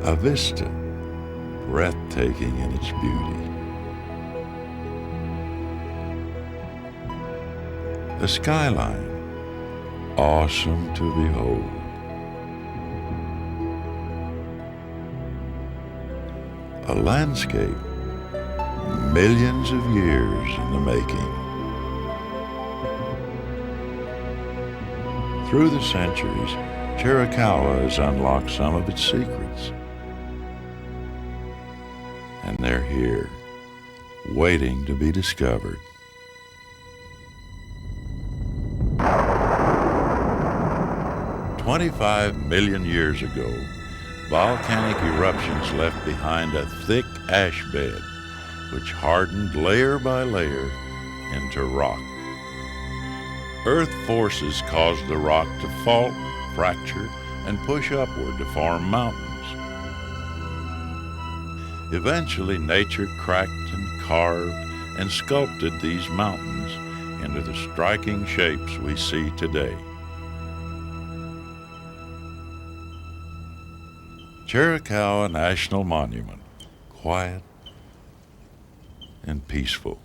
a vista breathtaking in its beauty. A skyline awesome to behold. A landscape millions of years in the making. Through the centuries, Chiricahua has unlocked some of its secrets. And they're here, waiting to be discovered. "25 million years ago, volcanic eruptions left behind a thick ash bed, which hardened layer by layer into rock. Earth forces caused the rock to fault, fracture, and push upward to form mountains. Eventually, nature cracked and carved and sculpted these mountains into the striking shapes we see today. Chiricahua National Monument, quiet and peaceful.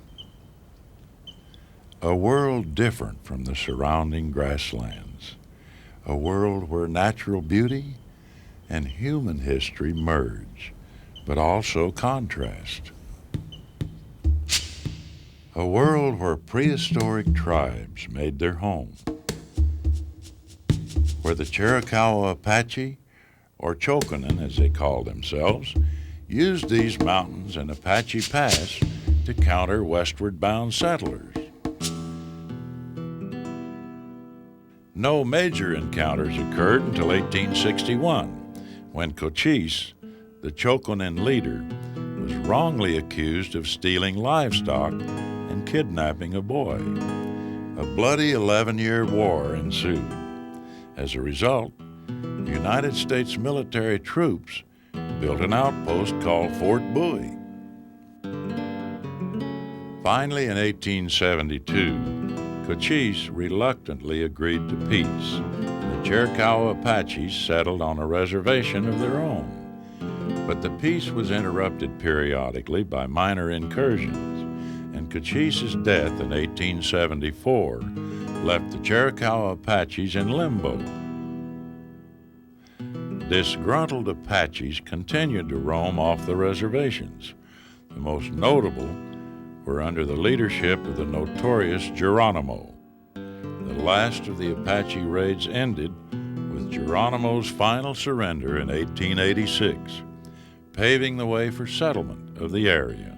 A world different from the surrounding grasslands. A world where natural beauty and human history merge, but also contrast. A world where prehistoric tribes made their home. Where the Chiricahua Apache, or Chokonen as they call themselves, used these mountains and Apache Pass to counter westward bound settlers. No major encounters occurred until 1861, when Cochise, the Chokonen leader, was wrongly accused of stealing livestock and kidnapping a boy. A bloody 11-year war ensued. As a result, United States military troops built an outpost called Fort Bowie. Finally, in 1872, Cochise reluctantly agreed to peace. The Chiricahua Apaches settled on a reservation of their own. But the peace was interrupted periodically by minor incursions, and Cochise's death in 1874 left the Chiricahua Apaches in limbo. Disgruntled Apaches continued to roam off the reservations. The most notable were under the leadership of the notorious Geronimo. The last of the Apache raids ended with Geronimo's final surrender in 1886, paving the way for settlement of the area.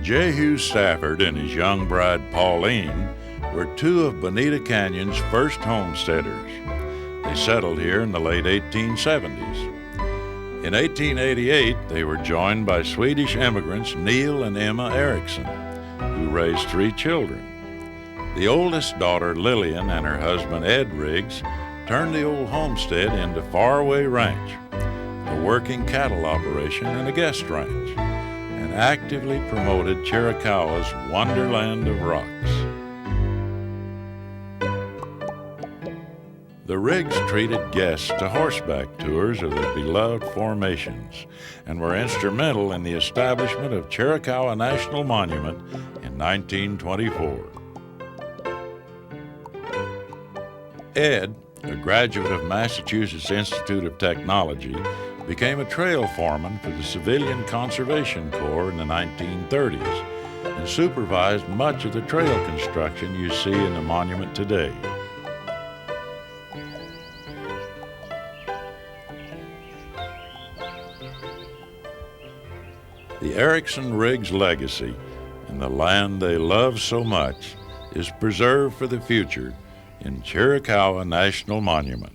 Jehu Stafford and his young bride Pauline were two of Bonita Canyon's first homesteaders. They settled here in the late 1870s. In 1888, they were joined by Swedish immigrants Neil and Emma Eriksson, who raised 3 children. The oldest daughter, Lillian, and her husband, Ed Riggs, turned the old homestead into Faraway Ranch, a working cattle operation and a guest ranch, and actively promoted Chiricahua's wonderland of rocks. The Riggs treated guests to horseback tours of their beloved formations and were instrumental in the establishment of Chiricahua National Monument in 1924. Ed, a graduate of Massachusetts Institute of Technology, became a trail foreman for the Civilian Conservation Corps in the 1930s and supervised much of the trail construction you see in the monument today. The Eriksson-Riggs legacy and the land they love so much is preserved for the future in Chiricahua National Monument.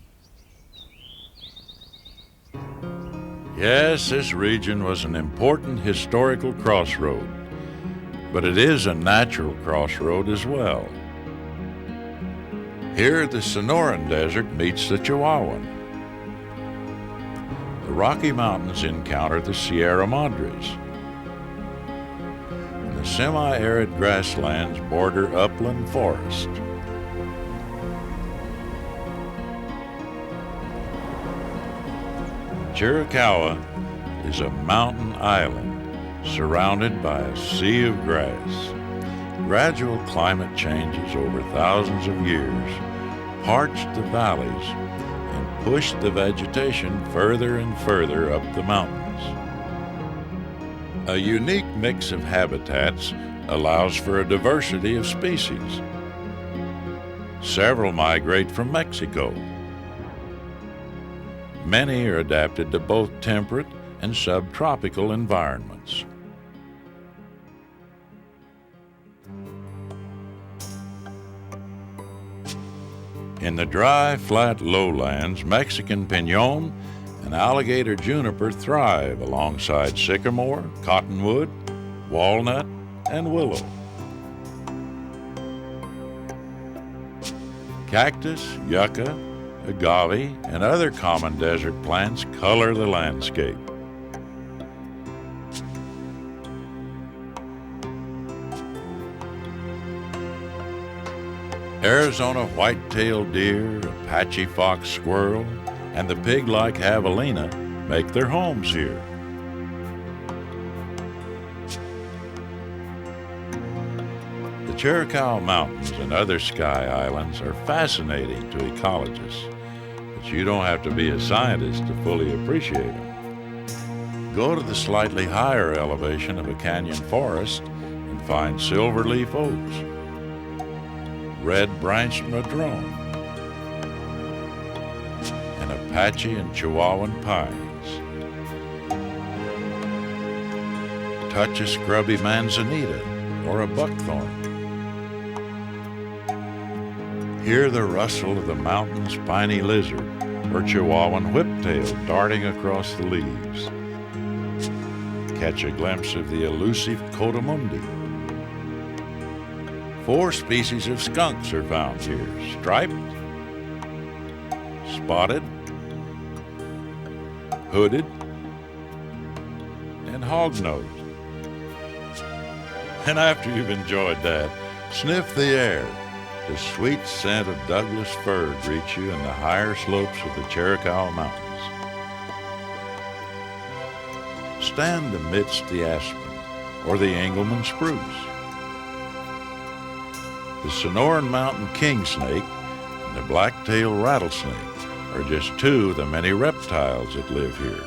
Yes, this region was an important historical crossroad, but it is a natural crossroad as well. Here, the Sonoran Desert meets the Chihuahuan. The Rocky Mountains encounter the Sierra Madres. And the semi-arid grasslands border upland forest. Chiricahua is a mountain island surrounded by a sea of grass. Gradual climate changes over thousands of years parched the valleys and pushed the vegetation further and further up the mountains. A unique mix of habitats allows for a diversity of species. Several migrate from Mexico. Many are adapted to both temperate and subtropical environments. In the dry, flat lowlands, Mexican piñón and alligator juniper thrive alongside sycamore, cottonwood, walnut, and willow. Cactus, yucca, agave, and other common desert plants color the landscape. Arizona white-tailed deer, Apache fox squirrel, and the pig-like javelina make their homes here. The Chiricahua Mountains and other sky islands are fascinating to ecologists, but you don't have to be a scientist to fully appreciate them. Go to the slightly higher elevation of a canyon forest and find silverleaf oaks, red-branched madrone, and Apache and Chihuahuan pines. Touch a scrubby manzanita or a buckthorn. Hear the rustle of the mountain spiny lizard or Chihuahuan whiptail darting across the leaves. Catch a glimpse of the elusive coatimundi. 4 species of skunks are found here: striped, spotted, hooded, and hog-nosed. And after you've enjoyed that, sniff the air. The sweet scent of Douglas fir greets you in the higher slopes of the Chiricahua Mountains. Stand amidst the aspen or the Engelmann spruce. The Sonoran Mountain king snake and the black-tailed rattlesnake are just 2 of the many reptiles that live here.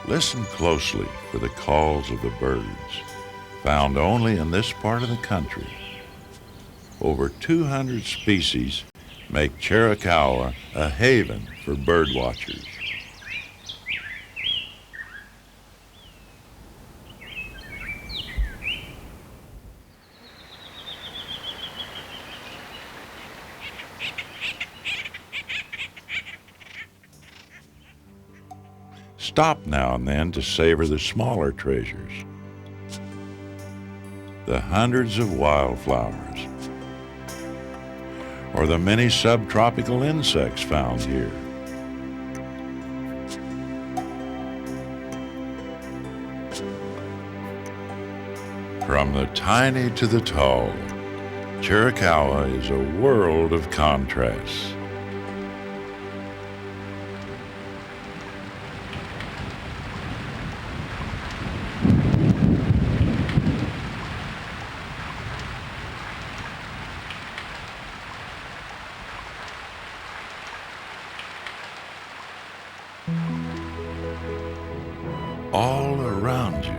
Listen closely for the calls of the birds, found only in this part of the country. Over 200 species make Chiricahua a haven for bird watchers. Stop now and then to savor the smaller treasures. The hundreds of wildflowers, or the many subtropical insects found here. From the tiny to the tall, Chiricahua is a world of contrasts. All around you,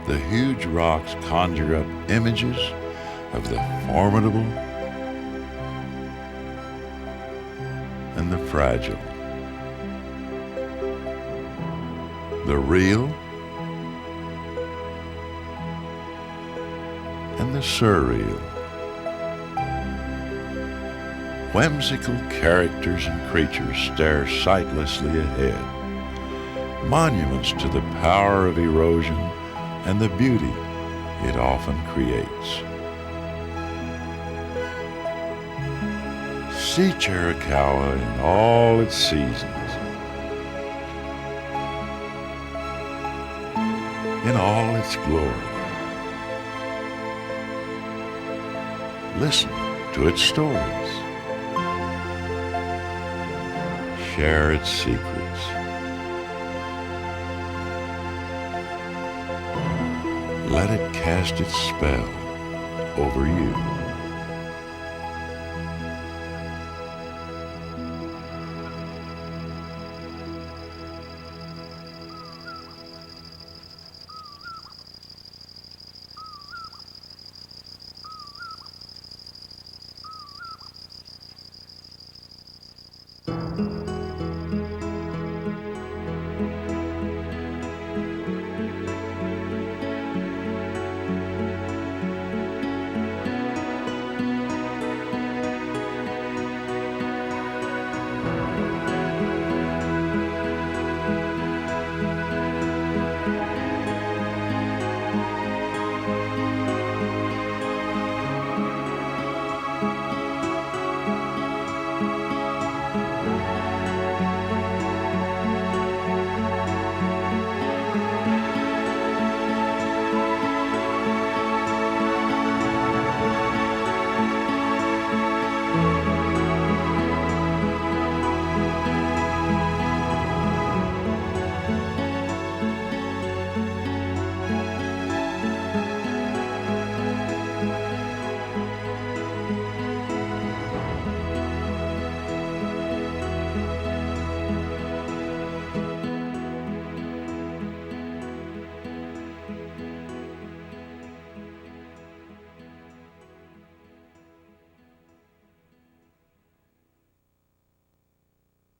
the huge rocks conjure up images of the formidable and the fragile, the real and the surreal. Whimsical characters and creatures stare sightlessly ahead, monuments to the power of erosion and the beauty it often creates. See Chiricahua in all its seasons, in all its glory. Listen to its stories. Share its secrets. let it cast its spell over you.